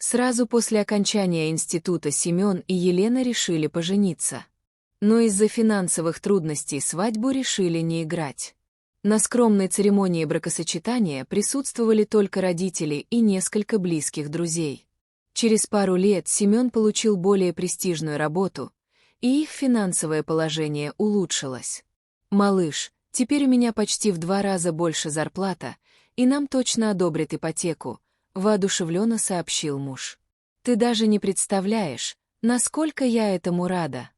Сразу после окончания института Семен и Елена решили пожениться. Но из-за финансовых трудностей свадьбу решили не играть. На скромной церемонии бракосочетания присутствовали только родители и несколько близких друзей. Через пару лет Семен получил более престижную работу, и их финансовое положение улучшилось. «Малыш, теперь у меня почти в 2 раза больше зарплата, и нам точно одобрят ипотеку», — воодушевленно сообщил муж. «Ты даже не представляешь, насколько я этому рада.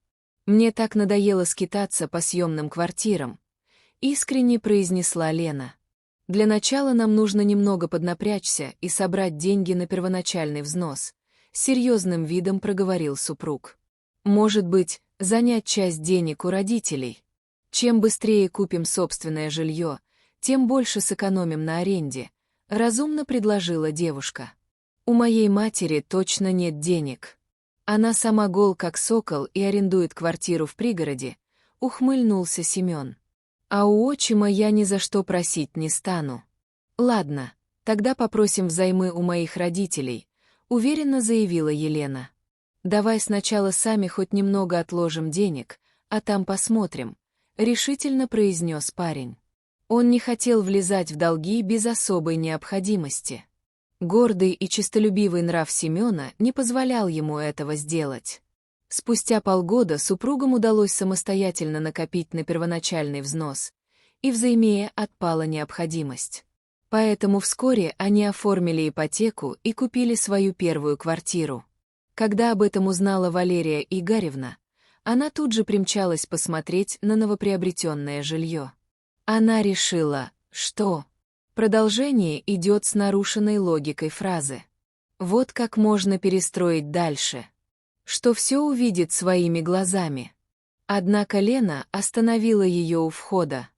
Мне так надоело скитаться по съемным квартирам», — искренне произнесла Лена. «Для начала нам нужно немного поднапрячься и собрать деньги на первоначальный взнос», — с серьезным видом проговорил супруг. «Может быть, занять часть денег у родителей? Чем быстрее купим собственное жилье, тем больше сэкономим на аренде», — разумно предложила девушка. «У моей матери точно нет денег. Она сама гол как сокол и арендует квартиру в пригороде», — ухмыльнулся Семен. «А у отчима я ни за что просить не стану». «Ладно, тогда попросим взаймы у моих родителей», — уверенно заявила Елена. «Давай сначала сами хоть немного отложим денег, а там посмотрим», — решительно произнес парень. Он не хотел влезать в долги без особой необходимости. Гордый и честолюбивый нрав Семена не позволял ему этого сделать. Спустя полгода супругам удалось самостоятельно накопить на первоначальный взнос, и взаймея отпала необходимость. Поэтому вскоре они оформили ипотеку и купили свою первую квартиру. Когда об этом узнала Валерия Игоревна, она тут же примчалась посмотреть на новоприобретенное жилье. Она решила, что продолжение идет с нарушенной логикой фразы. Вот как можно перестроить дальше, что все увидит своими глазами. Однако Лена остановила ее у входа.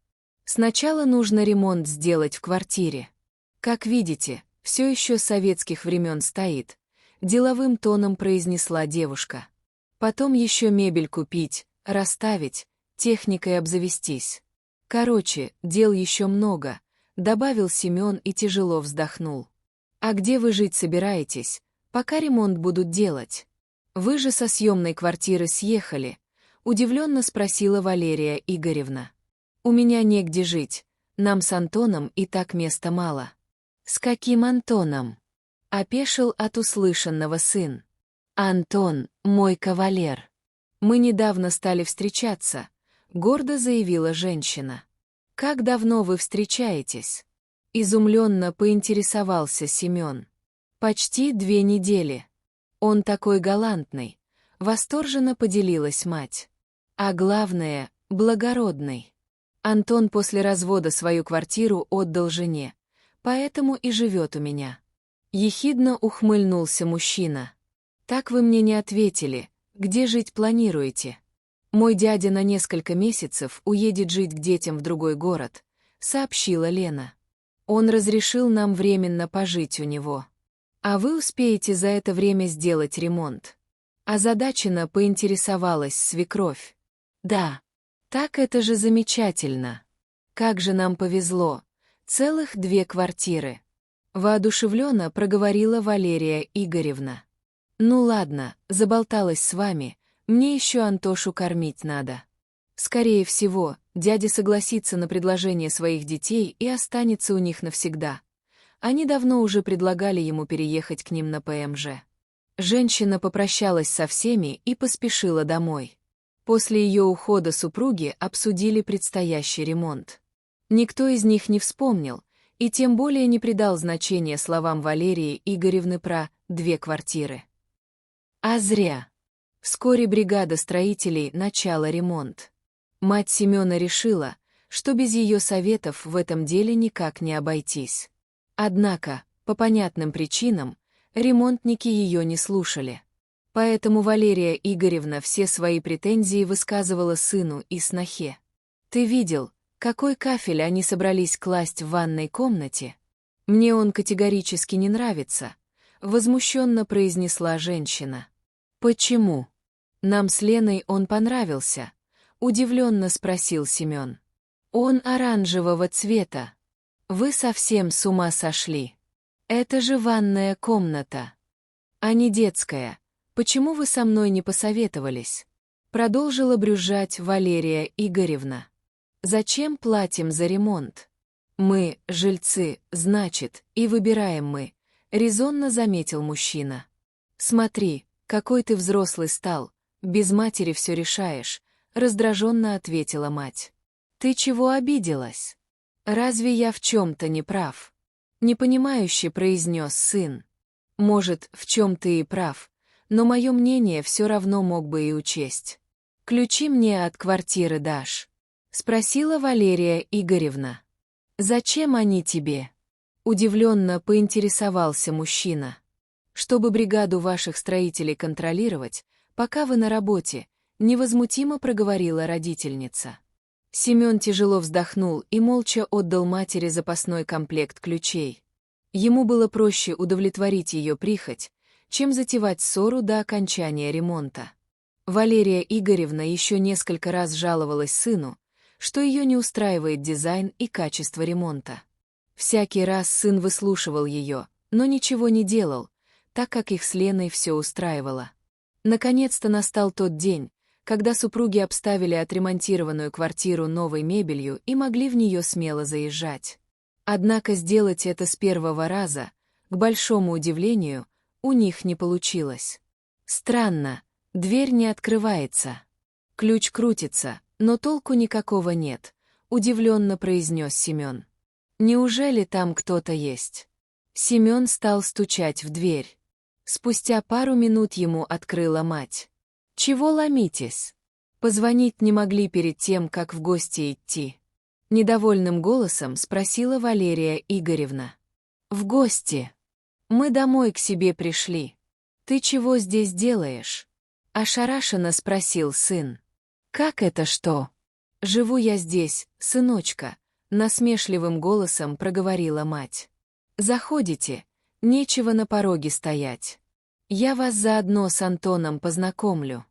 «Сначала нужно ремонт сделать в квартире. Как видите, все еще с советских времен стоит», — деловым тоном произнесла девушка. «Потом еще мебель купить, расставить, техникой обзавестись. Короче, дел еще много», — добавил Семен и тяжело вздохнул. «А где вы жить собираетесь, пока ремонт будут делать? Вы же со съемной квартиры съехали», — удивленно спросила Валерия Игоревна. «У меня негде жить, нам с Антоном и так места мало». «С каким Антоном?» — опешил от услышанного сын. «Антон, мой кавалер. Мы недавно стали встречаться», — гордо заявила женщина. «Как давно вы встречаетесь?» — изумленно поинтересовался Семен. «Почти 2 недели. Он такой галантный», — восторженно поделилась мать. «А главное, благородный. Антон после развода свою квартиру отдал жене, поэтому и живет у меня». Ехидно ухмыльнулся мужчина. «Так вы мне не ответили, где жить планируете?» «Мой дядя на несколько месяцев уедет жить к детям в другой город», — сообщила Лена. «Он разрешил нам временно пожить у него. А вы успеете за это время сделать ремонт?» Озадаченно поинтересовалась свекровь. «Да. Так это же замечательно. Как же нам повезло. Целых 2 квартиры». Воодушевленно проговорила Валерия Игоревна. «Ну ладно, заболталась с вами, мне еще Антошу кормить надо». Скорее всего, дядя согласится на предложение своих детей и останется у них навсегда. Они давно уже предлагали ему переехать к ним на ПМЖ. Женщина попрощалась со всеми и поспешила домой. После ее ухода супруги обсудили предстоящий ремонт. Никто из них не вспомнил, и тем более не придал значения словам Валерии Игоревны про 2 квартиры. А зря. Вскоре бригада строителей начала ремонт. Мать Семена решила, что без ее советов в этом деле никак не обойтись. Однако, по понятным причинам, ремонтники ее не слушали. Поэтому Валерия Игоревна все свои претензии высказывала сыну и снохе. «Ты видел, какой кафель они собрались класть в ванной комнате? Мне он категорически не нравится», — возмущенно произнесла женщина. «Почему? Нам с Леной он понравился», — удивленно спросил Семен. «Он оранжевого цвета. Вы совсем с ума сошли. Это же ванная комната». а не детская. Почему вы со мной не посоветовались? Продолжила брюзжать Валерия Игоревна. Зачем платим за ремонт? Мы, жильцы, значит, и выбираем мы, резонно заметил мужчина. Смотри, какой ты взрослый стал, без матери все решаешь, раздраженно ответила мать. Ты чего обиделась? Разве я в чем-то не прав? Непонимающе произнес сын. Может, в чем ты и прав, но мое мнение все равно мог бы и учесть. Ключи мне от квартиры дашь? Спросила Валерия Игоревна. Зачем они тебе? Удивленно поинтересовался мужчина. Чтобы бригаду ваших строителей контролировать, пока вы на работе, невозмутимо проговорила родительница. Семен тяжело вздохнул и молча отдал матери запасной комплект ключей. Ему было проще удовлетворить ее прихоть, чем затевать ссору до окончания ремонта. Валерия Игоревна еще несколько раз жаловалась сыну, что ее не устраивает дизайн и качество ремонта. Всякий раз сын выслушивал ее, но ничего не делал, так как их с Леной все устраивало. Наконец-то настал тот день, когда супруги обставили отремонтированную квартиру новой мебелью и могли в нее смело заезжать. Однако сделать это с первого раза, к большому удивлению, у них не получилось. Странно, дверь не открывается. Ключ крутится, но толку никакого нет, удивленно произнес Семен. Неужели там кто-то есть? Семен стал стучать в дверь. Спустя пару минут ему открыла мать. «Чего ломитесь? Позвонить не могли перед тем, как в гости идти?» Недовольным голосом спросила Валерия Игоревна. «В гости. Мы домой к себе пришли. Ты чего здесь делаешь?» Ошарашенно спросил сын. «Как это что?» «Живу я здесь, сыночка», — насмешливым голосом проговорила мать. «Заходите, нечего на пороге стоять. Я вас заодно с Антоном познакомлю».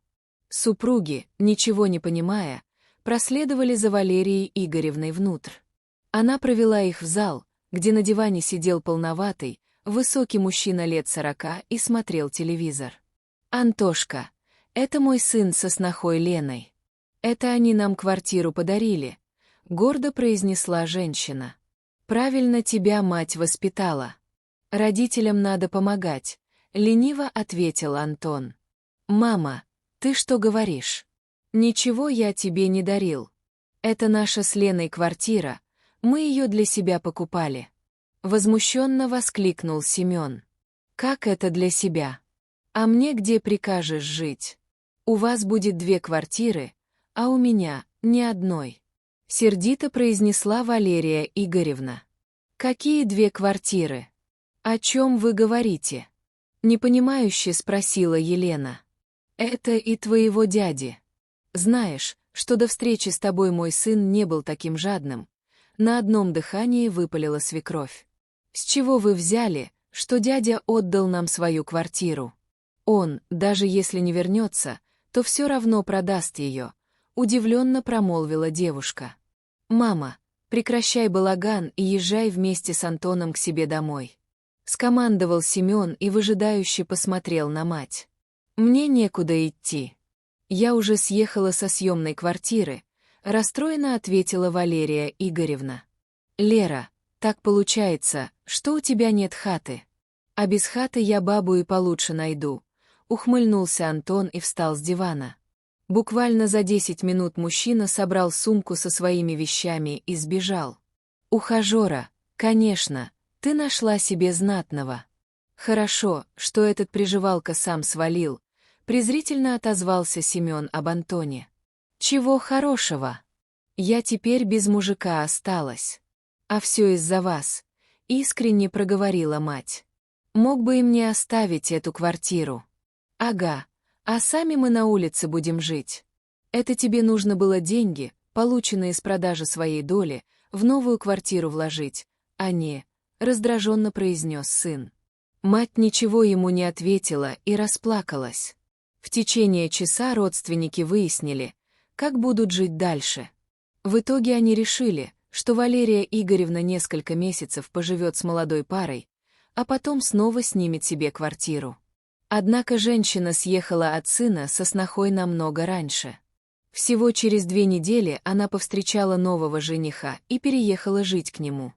Супруги, ничего не понимая, проследовали за Валерией Игоревной внутрь. Она провела их в зал, где на диване сидел полноватый, высокий мужчина лет 40 и смотрел телевизор. «Антошка, это мой сын со снохой Леной. Это они нам квартиру подарили», — гордо произнесла женщина. «Правильно тебя мать воспитала. Родителям надо помогать», — лениво ответил Антон. «Мама, ты что говоришь? Ничего я тебе не дарил. Это наша с Леной квартира, мы ее для себя покупали». Возмущенно воскликнул Семен. «Как это для себя? А мне где прикажешь жить? У вас будет 2 квартиры, а у меня ни одной», — сердито произнесла Валерия Игоревна. «Какие 2 квартиры? О чем вы говорите?» — непонимающе спросила Елена. «Это и твоего дяди. Знаешь, что до встречи с тобой мой сын не был таким жадным», — на одном дыхании выпалила свекровь. «С чего вы взяли, что дядя отдал нам свою квартиру? Он, даже если не вернется, то все равно продаст ее», — удивленно промолвила девушка. «Мама, прекращай балаган и езжай вместе с Антоном к себе домой», — скомандовал Семен и выжидающе посмотрел на мать. «Мне некуда идти. Я уже съехала со съемной квартиры», — расстроенно ответила Валерия Игоревна. «Лера, так получается, что у тебя нет хаты. А без хаты я бабу и получше найду», — ухмыльнулся Антон и встал с дивана. Буквально за 10 минут мужчина собрал сумку со своими вещами и сбежал. «Ухажера, конечно, ты нашла себе знатного. Хорошо, что этот приживалка сам свалил», — презрительно отозвался Семен об Антоне. «Чего хорошего? Я теперь без мужика осталась. А все из-за вас», — искренне проговорила мать. «Мог бы и мне оставить эту квартиру». «Ага, а сами мы на улице будем жить. Это тебе нужно было деньги, полученные с продажи своей доли, в новую квартиру вложить, а не», — раздраженно произнес сын. Мать ничего ему не ответила и расплакалась. В течение часа родственники выяснили, как будут жить дальше. В итоге они решили, что Валерия Игоревна несколько месяцев поживет с молодой парой, а потом снова снимет себе квартиру. Однако женщина съехала от сына со снохой намного раньше. Всего через 2 недели она повстречала нового жениха и переехала жить к нему.